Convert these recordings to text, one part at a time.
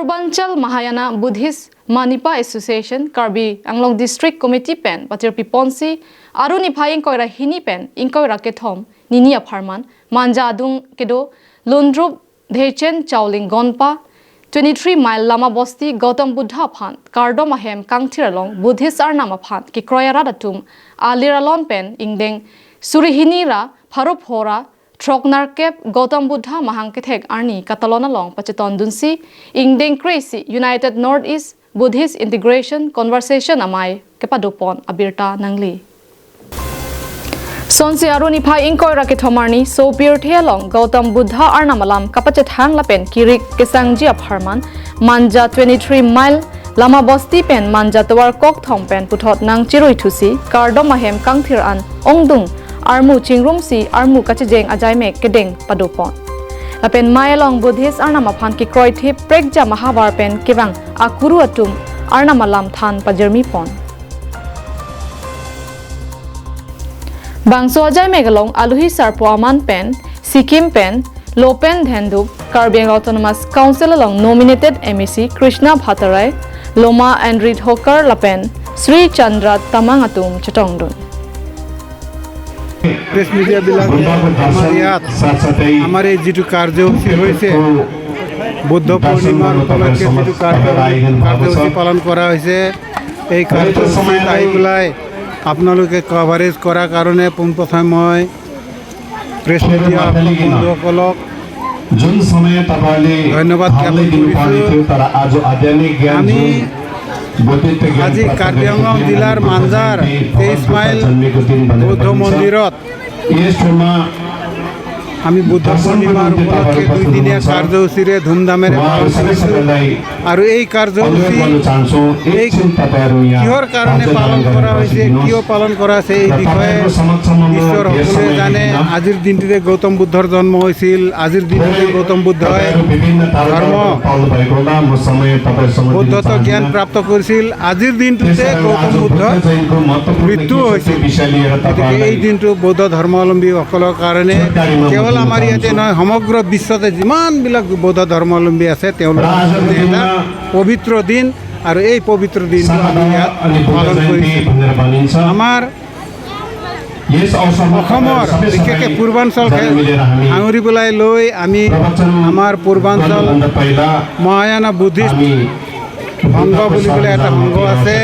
Purbanchal Mahayana Buddhist Manipa Association Karbi Anglong District Committee pen Patir Piponsi Aruni Phaying Koira Hini pen Inkoira Kethom Nini Aparman Manja Adung Kedo Lundrup Dhechen Chowling Gonpa 23 mile Lama Bosti Gautam Buddha Phan Kardo Mahem Kangtiralong Buddhist Arnama Phan Ki Kroyaradatum Aliralon pen Ingdeng Surihinira Pharop Hora Troknarkep Gautam Buddha Mahangkethek Arni Katalona Long Pacheton Dunsi Ingdeng Crazy United Northeast Buddhist Integration Conversation Amai Kepadopon Abirta Nangli Sonsi Aruni Phai Inkoira Kethomarni So Pir Thialong Gautam Buddha Arnamalam Kapachet Hang Lapen Kirik Kesangji Apharman Manja 23 mile Lama Bosti pen Manja Tawar Kok Thong pen Puthot Nang Chirui Thusi Kardo Mahem Kangthir An Ongdung Armu Chingrum si Armu Kachijeng Ajaime Kedeng Padopon Lapen Mayalong Buddhist Arnamaphan Ki Kroi Thip Prekja Mahavar pen Kivang Akuru Atum Arnamalam Than Pajermi Pon Bangso Ajaime Galong Aluhi Sarpo Aman pen Sikkim pen Lopen Dhendup Karbiang Autonomous Council along nominated MEC Krishna Bhattarai Loma and Reed Hokar Lapen Sri Chandra Tamangatum Chetongdun press media हमारे जी कार्यसूची बुद्ध पूर्णिमार उपलक्षे जी कार्यसूची पालन करा कार्यसूची आपनालोके coverage करार कारणे पोनप्रथमे मैं press media बंधुसकलक धन्यवाद ज्ञापन আজি কাৰ্বি আংলং জিলাৰ মাঞ্জাৰ 23 মাইল বৌদ্ধ মন্দিৰত আমি বুদ্ধ পূৰ্ণিমাৰ উপলক্ষে 2 দিনীয়া কাৰ্যসূচীৰে ধুমধামেৰে পালন কৰিছোঁ আৰু এই কাৰ্যসূচী কিহৰ কাৰণে পালন কৰা হৈছে কিয় পালন কৰা হৈছে এই বিষয়ে ঈশ্বৰ সকলোৱে জানে আজিৰ দিনটোতে গৌতম বুদ্ধৰ জন্ম হৈছিল আজিৰ দিনটোতে গৌতম বুদ্ধই ধৰ্ম বৌদ্ধত্ব জ্ঞান প্ৰাপ্ত কৰিছিল আজিৰ দিনটোতে গৌতম বুদ্ধৰ মৃত্যু হৈছিল গতিকে এই দিনটো বৌদ্ধ ধৰ্মাৱলম্বীসকলৰ কাৰণে কেৱল আমাৰ ইয়াতে নহয় সমগ্ৰ বিশ্বতে যিমানবিলাক বৌদ্ধ ধৰ্মাৱলম্বী আছে তেওঁলোকৰ এটা পবিত্ৰ দিন আৰু এই পবিত্ৰ দিনটো আমি ইয়াত পালন কৰিছোঁ আমাৰ অসমৰ বিশেষকৈ পূৰ্বাঞ্চল সাঙুৰি পেলাই লৈ আমি আমাৰ পূৰ্বাঞ্চল মহায়ানা বুদ্ধিষ্ট সংঘ বুলি পেলাই এটা সংঘ আছে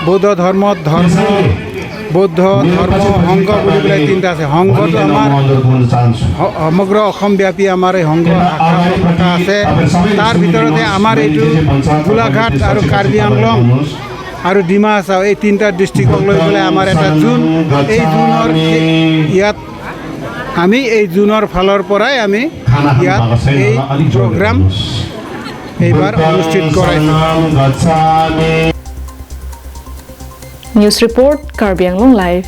বৌদ্ধ ধৰ্মত বৌদ্ধ ধৰ্ম সংঘ বুলি পেলাই তিনিটা আছে সংঘটো আমাৰ সমগ্ৰ অসমব্যাপী আমাৰ এই সংঘ শাখা আছে তাৰ ভিতৰতে আমাৰ এইটো গোলাঘাট আৰু কাৰ্বি আংলং আৰু ডিমা হাছাও এই তিনিটা ডিষ্ট্ৰিক্টক লৈ পেলাই আমাৰ এটা জোন এই জোনৰ ইয়াত আমি এই জোনৰ ফালৰ পৰাই আমি ইয়াত এই প্ৰগ্ৰাম এইবাৰ অনুষ্ঠিত কৰাইছোঁ News Report Karbi Anglong Live